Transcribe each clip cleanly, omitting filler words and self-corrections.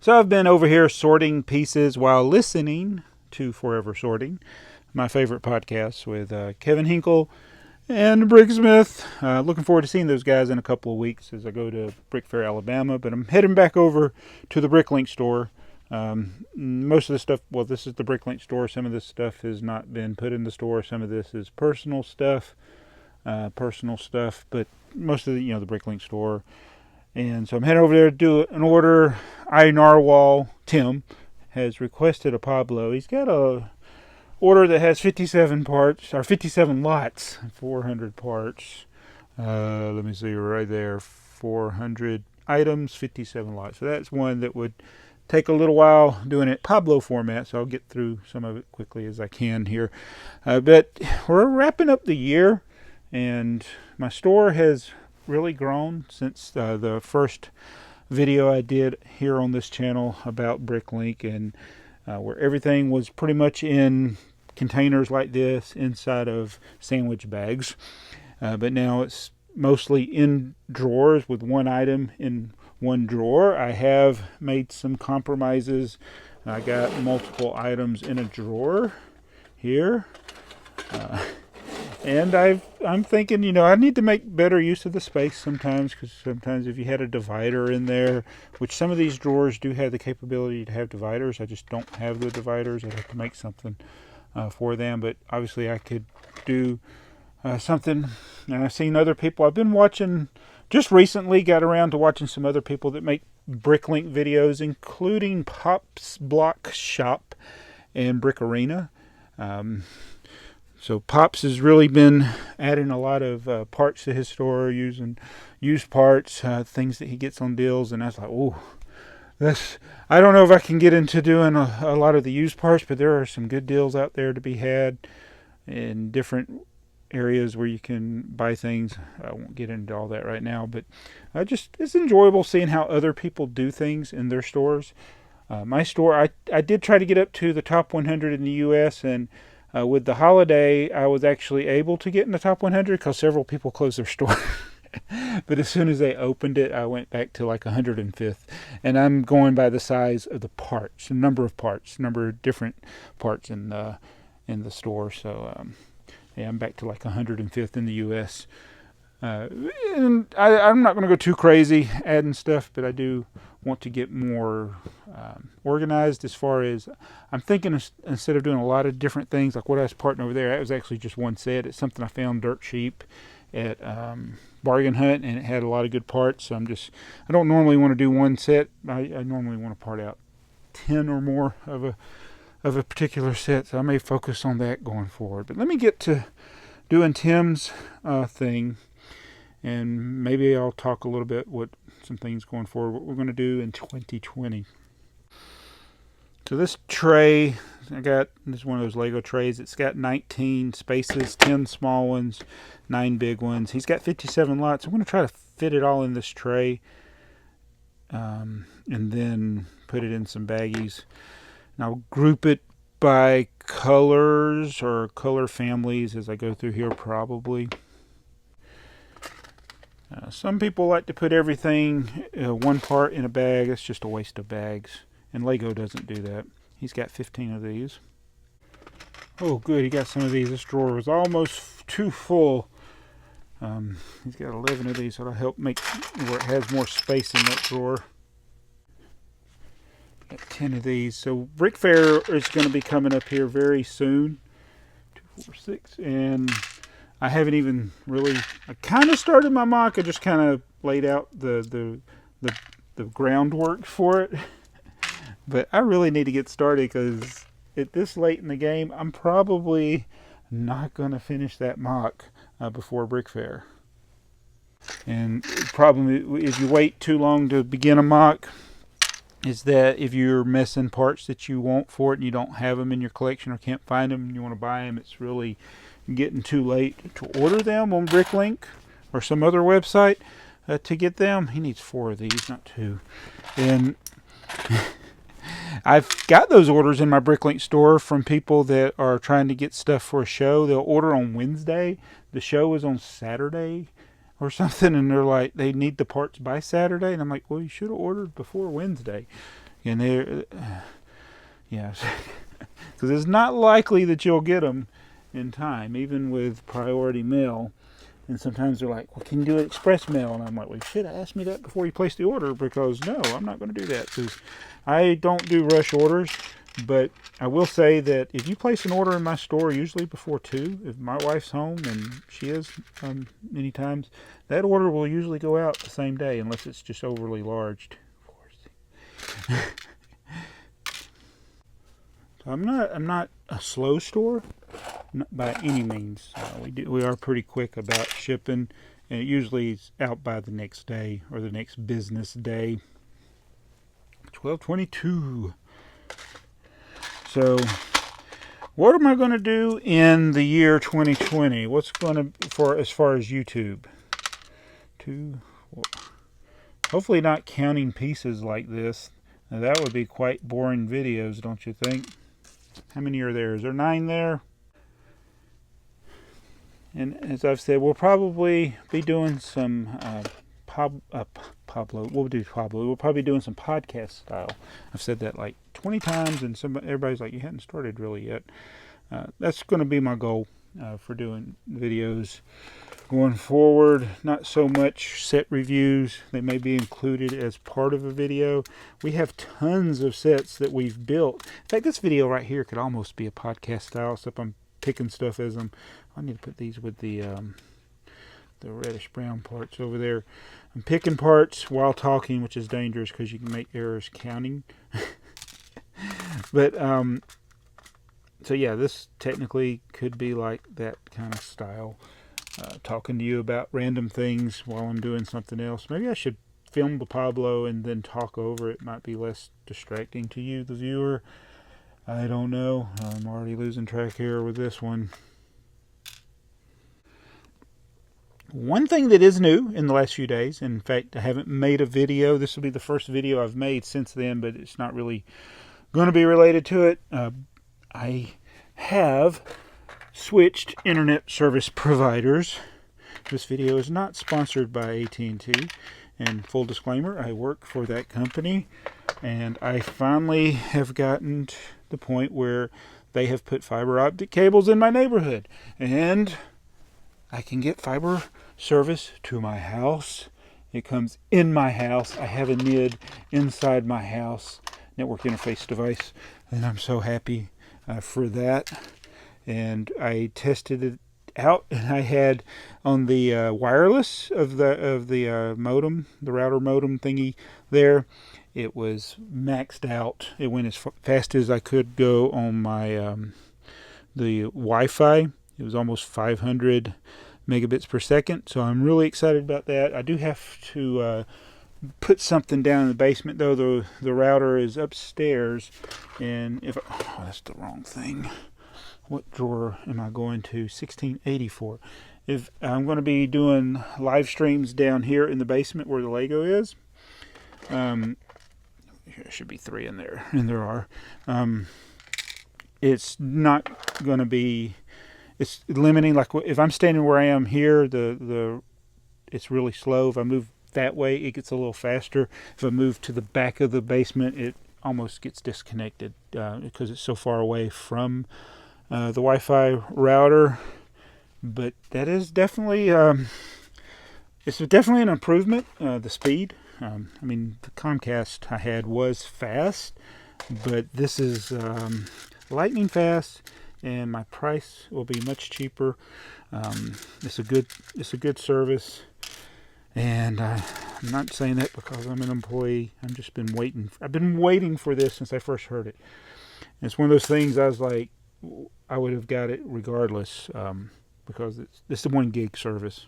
So I've been over here sorting pieces while listening to Forever Sorting, my favorite podcast with Kevin Hinkle and Bricksmith. Looking forward to seeing those guys in a couple of weeks as I go to BrickFair, Alabama. But I'm heading back over to the Bricklink store. Most of the stuff, well, this is the Bricklink store. Some of this stuff has not been put in the store. Some of this is personal stuff, but most of the, the Bricklink store. And so I'm heading over there to do an order. Narwhal Tim has requested a Pablo. He's got a order that has 57 parts, or 57 lots, 400 parts. Let me see right there, 400 items, 57 lots. So that's one that would take a little while doing it Pablo format, so I'll get through some of it quickly as I can here. But we're wrapping up the year, and my store has really grown since the first video I did here on this channel about Bricklink, and where everything was pretty much in containers like this inside of sandwich bags. But now it's mostly in drawers with one item in one drawer. I have made some compromises. I got multiple items in a drawer here. And I'm thinking, I need to make better use of the space sometimes, because sometimes if you had a divider in there, which some of these drawers do have the capability to have dividers, I just don't have the dividers. I'd have to make something for them, but obviously I could do something. And I've seen other people. I've been watching, just recently got around to watching some other people that make Bricklink videos, including Pop's Block Shop and Brick Arena. So Pops has really been adding a lot of parts to his store, using used parts, things that he gets on deals. And I was like, I don't know if I can get into doing a lot of the used parts, but there are some good deals out there to be had in different areas where you can buy things. I won't get into all that right now, but it's enjoyable seeing how other people do things in their stores. My store, I did try to get up to the top 100 in the U.S., and with the holiday, I was actually able to get in the top 100 because several people closed their store. But as soon as they opened it, I went back to like 105th. And I'm going by the size of the parts, the number of different parts in the store. So, I'm back to like 105th in the U.S. And I'm not going to go too crazy adding stuff, but I do want to get more organized as far as I'm thinking. Instead of doing a lot of different things like what I was parting over there, that was actually just one set. It's something I found dirt cheap at Bargain Hunt, and it had a lot of good parts. So I don't normally want to do one set. I normally want to part out 10 or more of a particular set, so I may focus on that going forward. But let me get to doing Tim's thing, and maybe I'll talk a little bit what some things going forward, what we're going to do in 2020. So this tray, this is one of those Lego trays. It's got 19 spaces, 10 small ones, 9 big ones. He's got 57 lots. I'm going to try to fit it all in this tray, and then put it in some baggies. And I'll group it by colors or color families as I go through here probably. Some people like to put everything one part in a bag. It's just a waste of bags. And Lego doesn't do that. He's got 15 of these. Oh, good. He got some of these. This drawer was almost too full. He's got 11 of these. So that'll help make where it has more space in that drawer. Got 10 of these. So BrickFair is going to be coming up here very soon. 2, 4, 6. And I haven't even really, I kind of started my mock. I just kind of laid out the groundwork for it. But I really need to get started, because at this late in the game, I'm probably not going to finish that mock before BrickFair. And the problem if you wait too long to begin a mock is that if you're missing parts that you want for it and you don't have them in your collection or can't find them and you want to buy them, it's really getting too late to order them on Bricklink or some other website to get them. He needs 4 of these, not 2. And I've got those orders in my Bricklink store from people that are trying to get stuff for a show. They'll order on Wednesday. The show is on Saturday or something, and they're like, they need the parts by Saturday. And I'm like, well, you should have ordered before Wednesday. And they're, yes, because it's not likely that you'll get them in time, even with priority mail. And sometimes they're like, well, can you do it express mail? And I'm like, well, you should have asked me that before you placed the order, because no, I'm not going to do that, because I don't do rush orders. But I will say that if you place an order in my store, usually before 2, if my wife's home, and she is many times, that order will usually go out the same day, unless it's just overly large, of course. So I'm not a slow store, not by any means. We are pretty quick about shipping, and it usually is out by the next day or the next business day. 12/22. So, what am I going to do in the year 2020? What's going to, for as far as YouTube? Hopefully not counting pieces like this. Now, that would be quite boring videos, don't you think? How many are there? Is there 9 there? And as I've said, we'll probably be doing some Pablo. We'll do Pablo. We'll probably be doing some podcast style. I've said that like 20 times, and everybody's like, you hadn't started really yet. That's going to be my goal for doing videos going forward. Not so much set reviews. They may be included as part of a video. We have tons of sets that we've built. In fact, this video right here could almost be a podcast style, except I'm picking stuff as I need to put these with the reddish brown parts over there. I'm picking parts while talking, which is dangerous because you can make errors counting. But so yeah, this technically could be like that kind of style, talking to you about random things while I'm doing something else. Maybe I should film the Pablo and then talk over it. Might be less distracting to you, the viewer. I don't know. I'm already losing track here with this one. One thing that is new in the last few days, in fact, I haven't made a video. This will be the first video I've made since then, but it's not really going to be related to it. I have switched internet service providers. This video is not sponsored by AT&T. And full disclaimer, I work for that company, and I finally have gotten to the point where they have put fiber optic cables in my neighborhood, and I can get fiber service to my house. It comes in my house. I have a NID inside my house, network interface device, and I'm so happy for that. And I tested it out, and I had on the wireless of the modem, the router modem thingy there, it was maxed out. It went as fast as I could go on my the Wi-Fi. It was almost 500 megabits per second, so I'm really excited about that. I do have to put something down in the basement, though. The router is upstairs, and if that's the wrong thing. What drawer am I going to? 1684. If I'm going to be doing live streams down here in the basement where the Lego is, there should be 3 in there, and there are. It's not going to be. It's limiting. Like if I'm standing where I am here, it's really slow. If I move that way, it gets a little faster. If I move to the back of the basement, it almost gets disconnected because it's so far away from the Wi-Fi router. But that is definitely it's definitely an improvement. The speed. I mean, the Comcast I had was fast, but this is lightning fast, and my price will be much cheaper. It's a good service, and I'm not saying that because I'm an employee. I've just been waiting. I've been waiting for this since I first heard it. And it's one of those things I was like, I would have got it regardless, because it's the 1 gig service.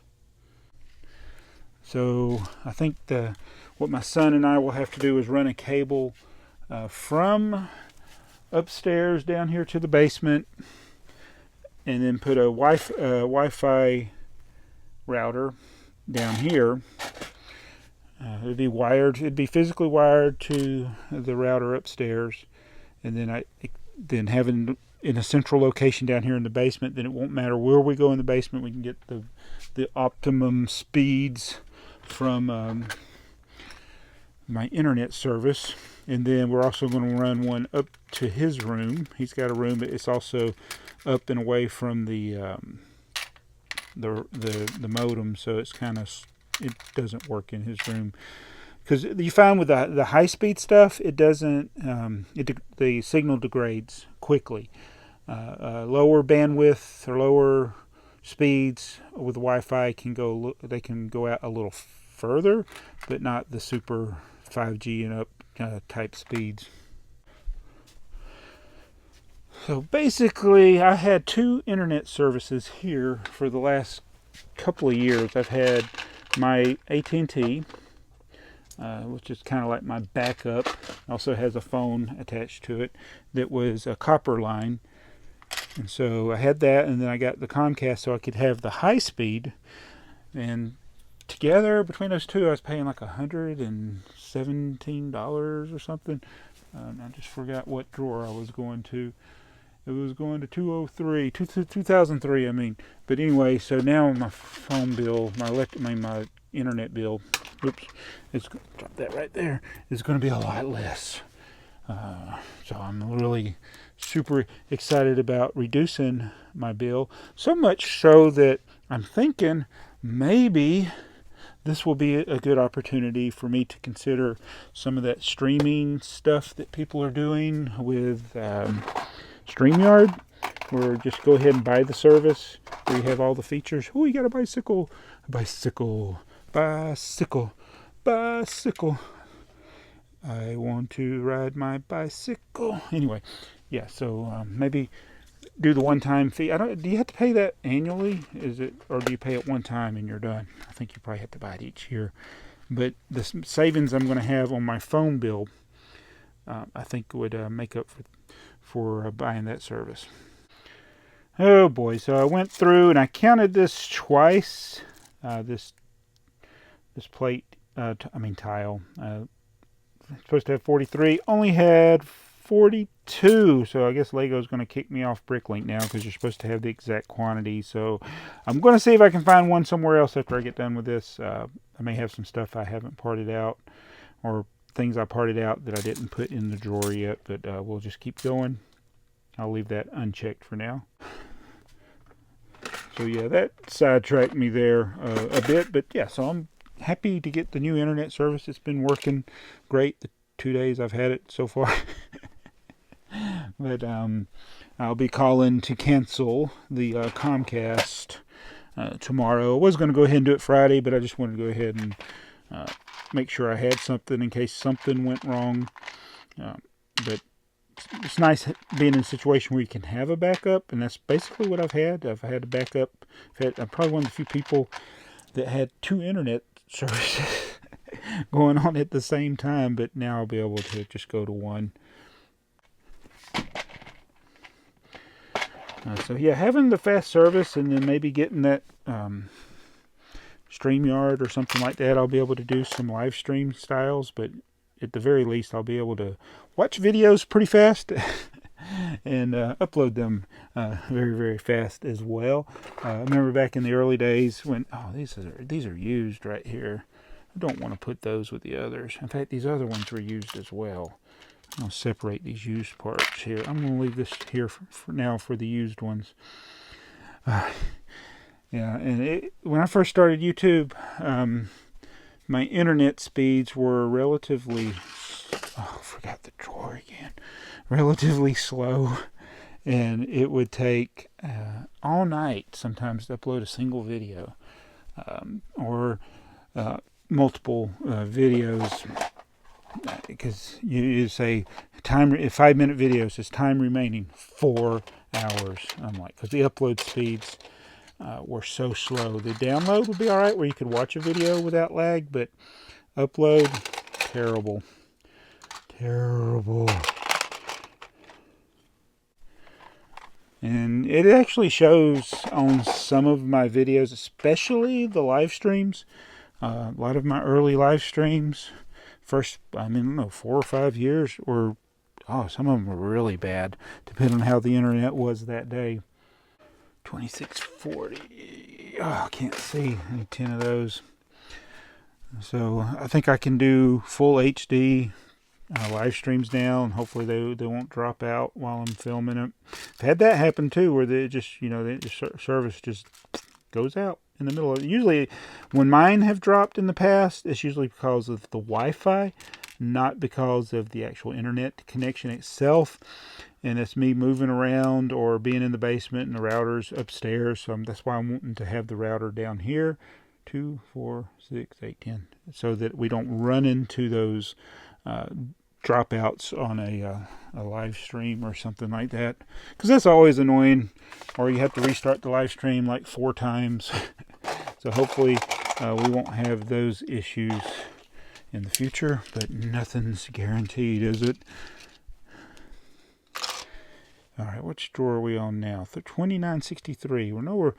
So I think what my son and I will have to do is run a cable from upstairs down here to the basement, and then put a Wi-Fi router down here. It'd be wired. It'd be physically wired to the router upstairs, and then having in a central location down here in the basement. Then it won't matter where we go in the basement. We can get the optimum speeds from my internet service. And then we're also going to run one up to his room. He's got a room, but it's also up and away from the modem, so it's kind of, it doesn't work in his room. Because you find with the high speed stuff, it doesn't, the signal degrades quickly. Lower bandwidth or lower speeds with Wi-Fi can go out a little further, but not the super 5G and up type speeds. So basically, I had 2 internet services here for the last couple of years. I've had my AT&T, which is kind of like my backup. It also has a phone attached to it that was a copper line. And so I had that, and then I got the Comcast so I could have the high speed. And together, between those two, I was paying like $117 or something. I just forgot what drawer I was going to. It was going to 2003, I mean. But anyway, so now my phone bill, my internet bill, it's drop that right there, is going to be a lot less. So I'm really super excited about reducing my bill. So much so that I'm thinking maybe this will be a good opportunity for me to consider some of that streaming stuff that people are doing with StreamYard, or just go ahead and buy the service where you have all the features. Oh, you got a bicycle. I want to ride my bicycle. Anyway, yeah, so maybe do the one-time fee. Do you have to pay that annually? Or do you pay it one time and you're done? I think you probably have to buy it each year. But the savings I'm going to have on my phone bill, I think would make up for buying that service. Oh boy! So I went through and I counted this twice. This plate, tile. Supposed to have 43. Only had 42. So I guess Lego's going to kick me off Bricklink now because you're supposed to have the exact quantity. So I'm going to see if I can find one somewhere else after I get done with this. I may have some stuff I haven't parted out, or things I parted out that I didn't put in the drawer yet. But we'll just keep going. I'll leave that unchecked for now. So yeah, that sidetracked me there a bit. But yeah, so I'm happy to get the new internet service. It's been working great the 2 days I've had it so far. But I'll be calling to cancel the Comcast tomorrow. I was going to go ahead and do it Friday, but I just wanted to go ahead and make sure I had something in case something went wrong. But it's nice being in a situation where you can have a backup, and that's basically what I've had. I've had a backup. I'm probably one of the few people that had 2 internet services going on at the same time, but now I'll be able to just go to one. So yeah, having the fast service and then maybe getting that StreamYard or something like that, I'll be able to do some live stream styles, but at the very least I'll be able to watch videos pretty fast and upload them very, very fast as well. I remember back in the early days when, these are used right here. I don't want to put those with the others. In fact, these other ones were used as well. I'm going to separate these used parts here. I'm going to leave this here for now for the used ones. Yeah, and when I first started YouTube, my internet speeds were relatively, forgot the drawer again, relatively slow, and it would take all night sometimes to upload a single video, or multiple videos, because you say 5-minute video says time remaining 4 hours. I'm like, because the upload speeds were so slow. The download would be all right where you could watch a video without lag, but upload, terrible. And it actually shows on some of my videos, especially the live streams. A lot of my early live streams, first, 4 or 5 years, or some of them were really bad, depending on how the internet was that day. 2640. I can't see. I need 10 of those. So I think I can do full HD live streams now, and hopefully they won't drop out while I'm filming it. I've had that happen too, where they just, the service just goes out in the middle of it. Usually when mine have dropped in the past, it's usually because of the Wi-Fi, not because of the actual internet connection itself. And it's me moving around or being in the basement and the router's upstairs. So that's why I'm wanting to have the router down here. 2, 4, 6, 8, 10. So that we don't run into those dropouts on a live stream or something like that. Because that's always annoying. Or you have to restart the live stream like 4 times. So hopefully we won't have those issues in the future. But nothing's guaranteed, is it? All right, which drawer are we on now? 2963. We're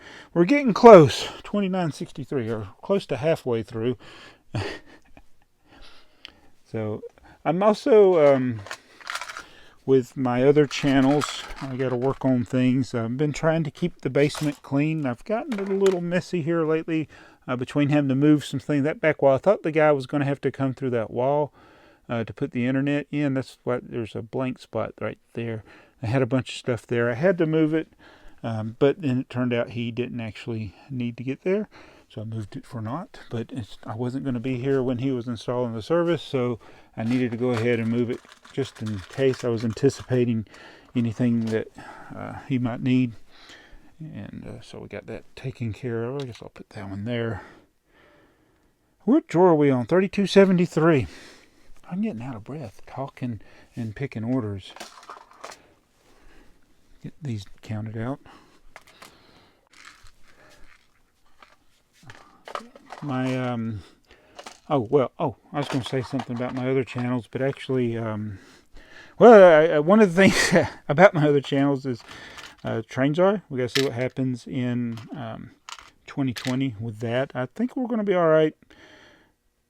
getting close. 2963, or close to halfway through. So I'm also with my other channels. I got to work on things. I've been trying to keep the basement clean. I've gotten it a little messy here lately between having to move some things. That back wall, I thought the guy was going to have to come through that wall to put the internet in. That's what. There's a blank spot right there. I had a bunch of stuff there. I had to move it, but then it turned out he didn't actually need to get there, so I moved it for naught. But I wasn't going to be here when he was installing the service, so I needed to go ahead and move it just in case. I was anticipating anything that he might need, and so we got that taken care of. I guess I'll put that one there. What drawer are we on? 3273. I'm getting out of breath talking and picking orders. Get these counted out. My I was going to say something about my other channels, but actually one of the things about my other channels is TheyMightBeBricks. We got to see what happens in 2020 with that. I think we're going to be all right.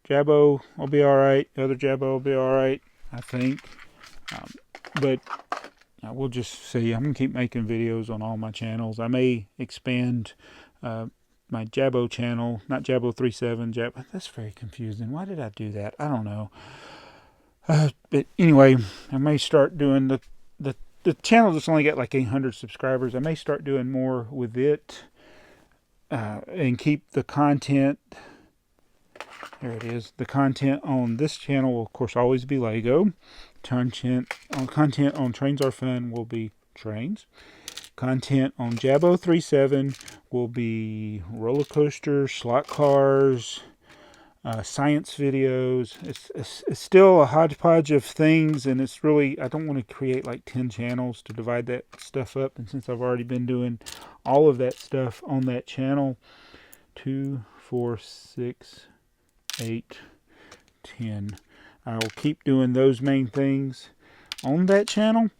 Jabbo will be all right. The other Jabbo will be all right, I think. But we'll just see. I'm going to keep making videos on all my channels. I may expand my Jabbo channel, not Jabbo37. Jabbo. That's very confusing. Why did I do that? I don't know. But anyway, I may start doing the channel that's only got like 800 subscribers. I may start doing more with it and keep the content. There it is. The content on this channel will, of course, always be Lego. Content on TrainsAre Fun will be trains. Content on Jabbo37 will be roller coasters, slot cars, science videos. It's still a hodgepodge of things, and it's really, I don't want to create like 10 channels to divide that stuff up. And since I've already been doing all of that stuff on that channel, 2, 4, 6, 8, 10. I will keep doing those main things on that channel,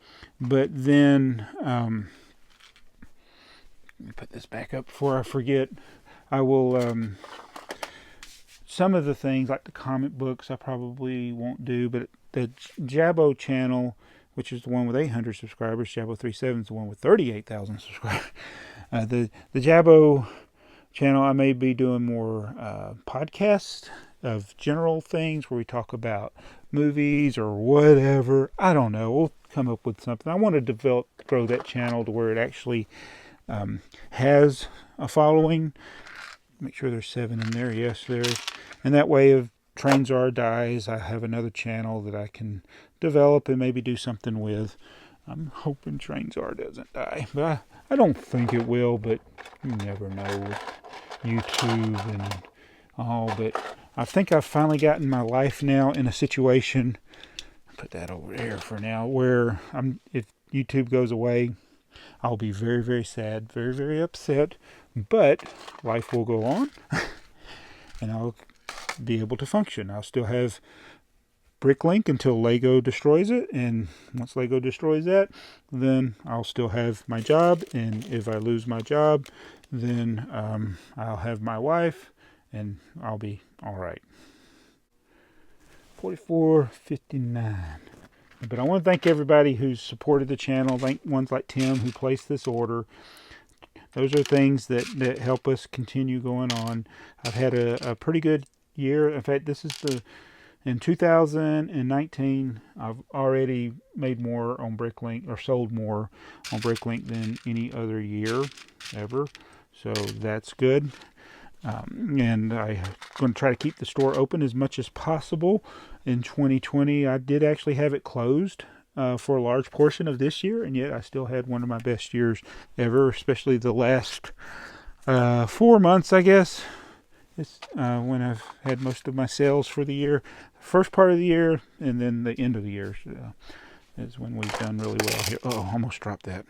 but then let me put this back up before I forget. I will some of the things like the comic books I probably won't do, but the Jabbo channel, which is the one with 800 subscribers, Jabbo37 is the one with 38,000 subscribers. The Jabbo channel, I may be doing more podcasts of general things where we talk about movies or whatever. I don't know. We'll come up with something. I want to grow that channel to where it actually has a following. Make sure there's 7 in there. Yes, there is. And that way, if TrainsAre dies, I have another channel that I can develop and maybe do something with. I'm hoping TrainsAre doesn't die, but I don't think it will, but you never know with YouTube and all. But I think I've finally gotten my life now in a situation, put that over there for now, where if YouTube goes away, I'll be very, very sad, very, very upset, but life will go on, and I'll be able to function. I'll still have Bricklink until Lego destroys it, and once Lego destroys that, then I'll still have my job, and if I lose my job, then I'll have my wife, and I'll be all right. 44.59. But I want to thank everybody who's supported the channel. Thank ones like Tim who placed this order. Those are things that help us continue going on. I've had a pretty good year. In fact, in 2019, I've already made more on Bricklink, or sold more on Bricklink than any other year ever. So that's good. And I'm going to try to keep the store open as much as possible. In 2020, I did actually have it closed for a large portion of this year, and yet I still had one of my best years ever, especially the last 4 months, I guess. It's when I've had most of my sales for the year. First part of the year, and then the end of the year is when we've done really well here. Oh, almost dropped that.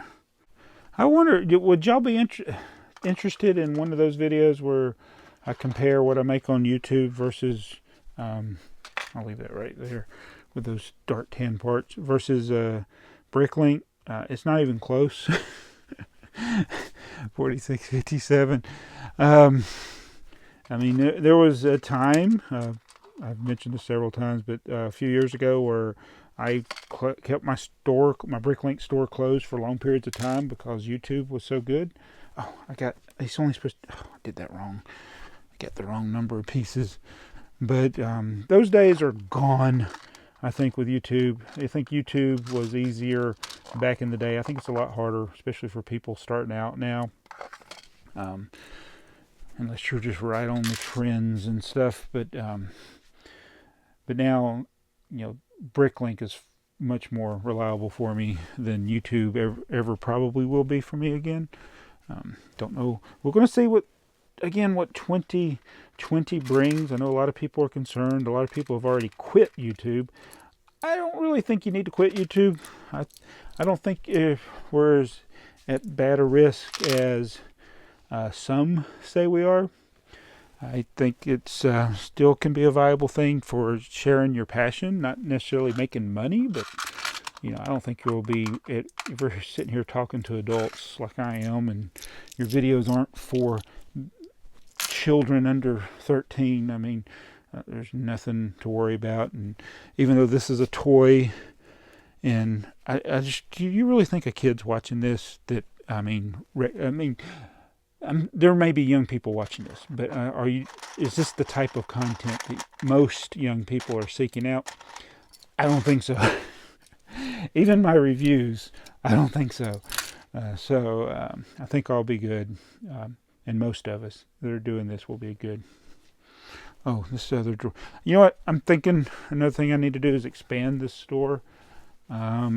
I wonder, would y'all be interested in one of those videos where I compare what I make on YouTube versus, I'll leave that right there with those dark tan parts, versus Bricklink? It's not even close. 46.57. I mean, there was a time, I've mentioned this several times, but a few years ago where I kept my Bricklink store closed for long periods of time because YouTube was so good. Oh, it's only supposed to, I did that wrong. I got the wrong number of pieces. But those days are gone, I think, with YouTube. I think YouTube was easier back in the day. I think it's a lot harder, especially for people starting out now. Unless you're just right on the trends and stuff. But now, Bricklink is much more reliable for me than YouTube ever probably will be for me again. Don't know. We're going to see what 2020 brings. I know a lot of people are concerned. A lot of people have already quit YouTube. I don't really think you need to quit YouTube. I don't think we're as at bad a risk as some say we are. I think it's still can be a viable thing for sharing your passion, not necessarily making money, but I don't think you'll be if you're sitting here talking to adults like I am, and your videos aren't for children under 13. I mean, there's nothing to worry about. And even though this is a toy, and I just, do you really think a kid's watching this? There may be young people watching this, but is this the type of content that most young people are seeking out? I don't think so. Even my reviews, I don't think so. I think I'll be good. And most of us that are doing this will be good. Oh, this other drawer. You know what? I'm thinking another thing I need to do is expand this store. I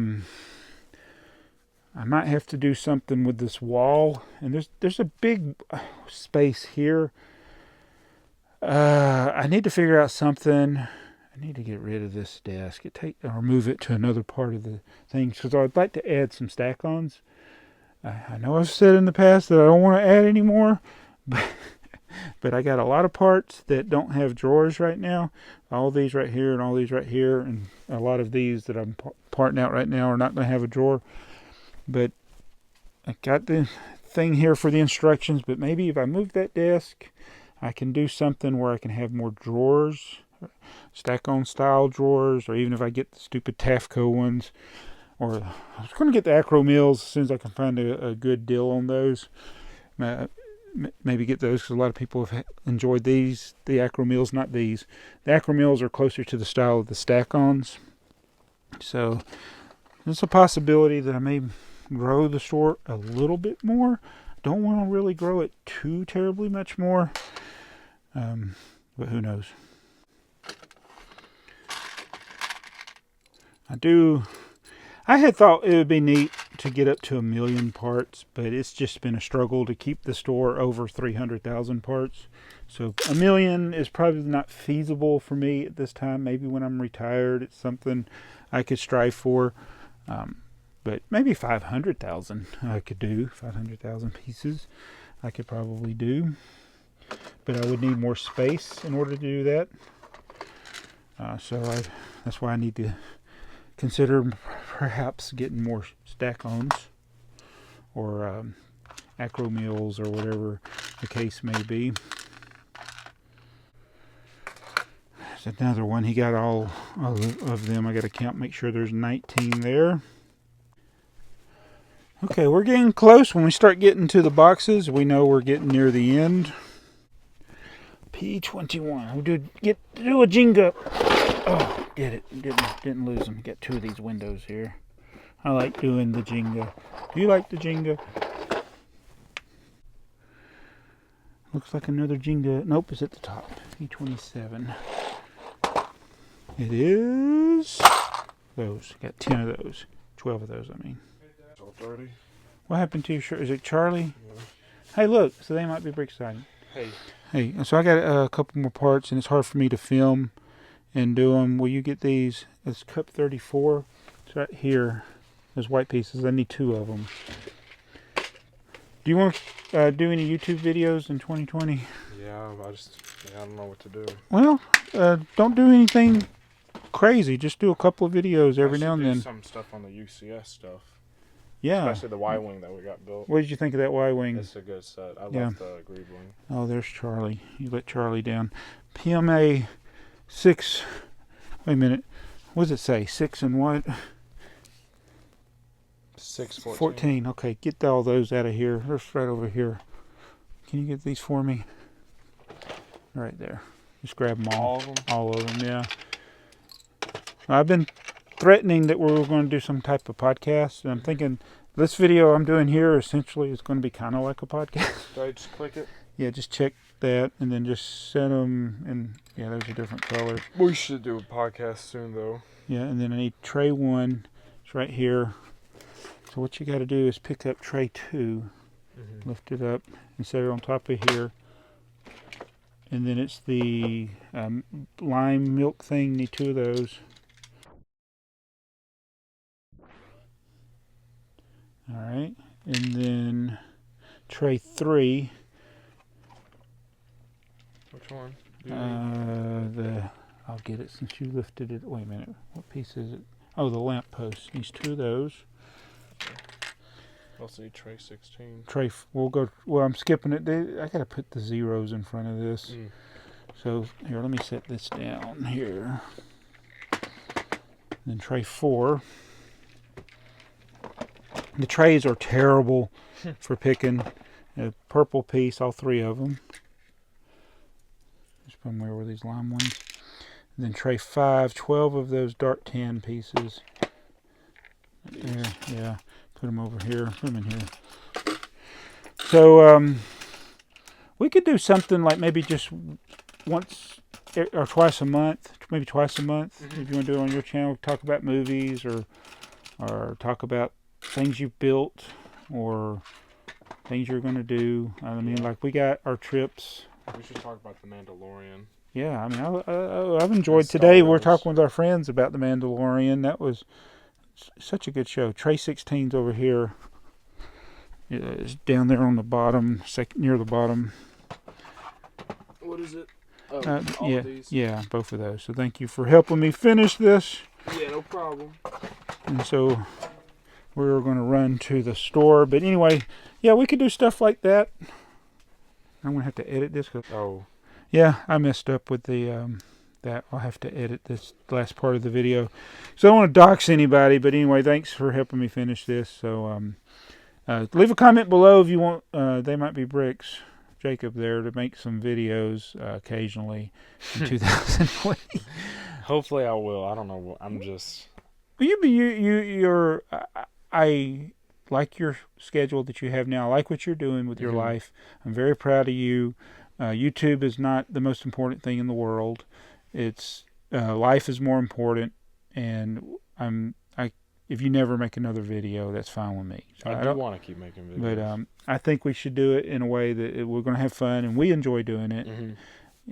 might have to do something with this wall, and there's a big space here. I need to figure out something. I need to get rid of this desk. Or move it to another part of the thing, because I'd like to add some stack-ons. I know I've said in the past that I don't want to add any more, but I got a lot of parts that don't have drawers right now. All these right here and all these right here, and a lot of these that I'm parting out right now are not going to have a drawer. But I got the thing here for the instructions, but maybe if I move that desk, I can do something where I can have more drawers, stack-on style drawers, or even if I get the stupid Tafco ones, or I was going to get the Acro Mills as soon as I can find a good deal on those. Maybe get those, because a lot of people have enjoyed these, the Acro Mills, not these. The Acro Mills are closer to the style of the stack-ons. So there's a possibility that I may grow the store a little bit more. Don't want to really grow it too terribly much more, but who knows. I had thought it would be neat to get up to 1 million parts, but it's just been a struggle to keep the store over 300,000 parts. So 1 million is probably not feasible for me at this time. Maybe when I'm retired, it's something I could strive for. But maybe 500,000 I could do. 500,000 pieces I could probably do. But I would need more space in order to do that. That's why I need to consider perhaps getting more stack-ons or Acro Mills or whatever the case may be. There's another one. He got all of them. I got to count, make sure there's 19 there. Okay, we're getting close. When we start getting to the boxes, we know we're getting near the end. P21. We do a Jenga. Oh, did it. Didn't lose them. Got 2 of these windows here. I like doing the Jenga. Do you like the Jenga? Looks like another Jenga. Nope, it's at the top. P27. It is those. Got 10 of those. 12 of those, I mean. It's all 30. What happened to your shirt? Is it Charlie? Yeah. Hey, look. So they might be brick siding. Hey, so I got a couple more parts, and it's hard for me to film and do them. Will you get these? It's cup 34. It's right here. Those white pieces. I need 2 of them. Do you want to do any YouTube videos in 2020? Yeah, I don't know what to do. Well, don't do anything crazy. Just do a couple of videos every now and then. Some stuff on the UCS stuff. Yeah. Especially the Y-wing that we got built. What did you think of that Y-wing? It's a good set. I love the agreed wing. Oh, there's Charlie. You let Charlie down. PMA 6. Wait a minute. What does it say? 6 and what? 14. Okay, get all those out of here. They're right over here. Can you get these for me? Right there. Just grab them all. All of them? All of them, yeah. I've been threatening that we were going to do some type of podcast, and I'm thinking this video I'm doing here essentially is going to be kind of like a podcast. Do I just click it? Yeah, just check that, and then just set them, and yeah, there's a different color. We should do a podcast soon, though. Yeah, and then I need tray 1. It's right here. So what you got to do is pick up tray 2, lift it up, and set it on top of here. And then it's the lime milk thing. Need 2 of those. All right, and then tray 3. Which one? I'll get it since you lifted it. Wait a minute. What piece is it? Oh, the lamp post. Needs 2 of those. I'll see tray 16. We'll go. Well, I'm skipping it. I gotta put the zeros in front of this. So here, let me set this down here. Then tray 4. The trays are terrible for picking. A purple piece, all 3 of them. Just from where were these lime ones? And then tray 5, 12 of those dark tan pieces. Right there, yeah. Put them over here. Put them in here. So we could do something like maybe just once or twice a month. Maybe twice a month. If you want to do it on your channel, talk about movies or talk about things you've built or things you're going to do. I mean, like we got our trips. We should talk about The Mandalorian. Yeah, I mean, I've enjoyed today. We're talking with our friends about The Mandalorian. That was such a good show. Tray 16's over here. It's down there on the bottom, near the bottom. What is it? Oh, yeah, of these? Yeah, both of those. So thank you for helping me finish this. Yeah, no problem. And so we're going to run to the store. But anyway, yeah, we could do stuff like that. I'm going to have to edit this. Yeah, I messed up with the that. I'll have to edit this last part of the video. So I don't want to dox anybody. But anyway, thanks for helping me finish this. So leave a comment below if you want They Might Be Bricks, Jacob there, to make some videos occasionally in 2020. Hopefully I will. I don't know. I'm just... I like your schedule that you have now. I like what you're doing with your life. I'm very proud of you. YouTube is not the most important thing in the world. It's life is more important, and if you never make another video, that's fine with me. So I do want to keep making videos. But I think we should do it in a way that we're going to have fun, and we enjoy doing it,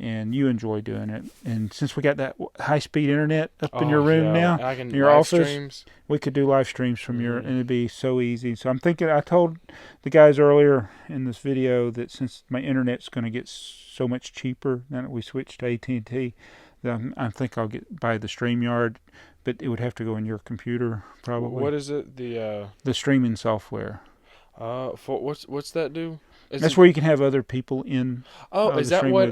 and you enjoy doing it. And since we got that high-speed internet up in your room now, in your office, we could do live streams from your, and it'd be so easy. So I'm thinking, I told the guys earlier in this video that since my internet's going to get so much cheaper now that we switched to AT&T, that I think I'll buy the StreamYard. But it would have to go in your computer, probably. What is it? The streaming software. What's that do? That's where you can have other people in. Oh, is that what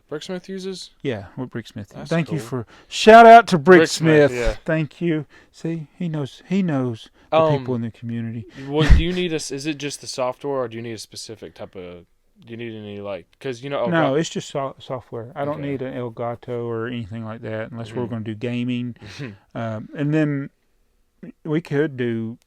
Bricksmith uses? Yeah, what Bricksmith uses. That's Thank cool. you for shout out to Bricksmith. Yeah. Thank you. See, he knows the people in the community. Well, do you need is it just the software, or do you need a specific type of Do you need any because No, it's just software. I don't Okay. need an Elgato or anything like that unless we're going to do gaming. And then we could do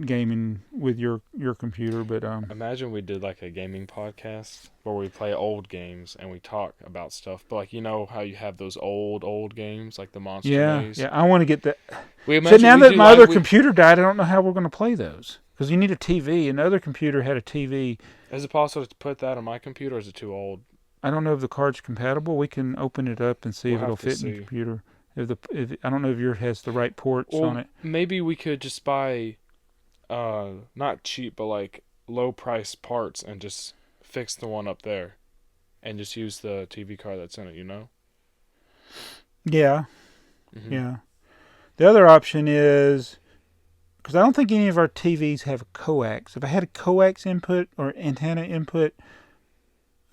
gaming with your computer, but Imagine we did like a gaming podcast where we play old games and we talk about stuff. But how you have those old games like the Monster Maze. I want to get that. So now that my other computer died, I don't know how we're going to play those because you need a TV. And the other computer had a TV. Is it possible to put that on my computer, or is it too old? I don't know if the card's compatible. We can open it up and see if it'll fit in the computer. If I don't know if yours has the right ports on it. Maybe we could just buy, not cheap, but low price parts and just fix the one up there, and just use the TV card that's in it. Yeah, yeah. The other option is because I don't think any of our TVs have a coax. If I had a coax input or antenna input,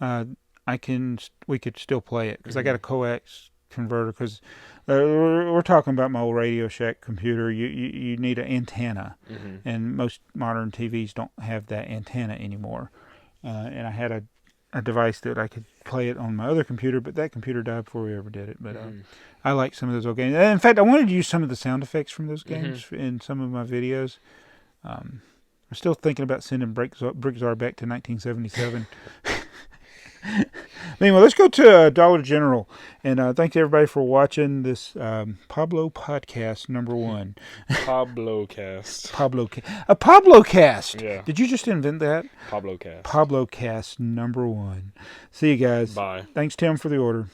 we could still play it because I got a coax converter. Because we're talking about my old Radio Shack computer. You need an antenna, and most modern TVs don't have that antenna anymore. And I had a device that I could play it on my other computer, but that computer died before we ever did it. But I like some of those old games. In fact, I wanted to use some of the sound effects from those games in some of my videos. I'm still thinking about sending BrickTsar back to 1977. Anyway, let's go to Dollar General. And thanks everybody for watching this Pablo podcast number 1. PABLO-CAST. A PABLO-CAST. Yeah. Did you just invent that? PABLO-CAST. PABLO-CAST number 1. See you guys. Bye. Thanks, Tim, for the order.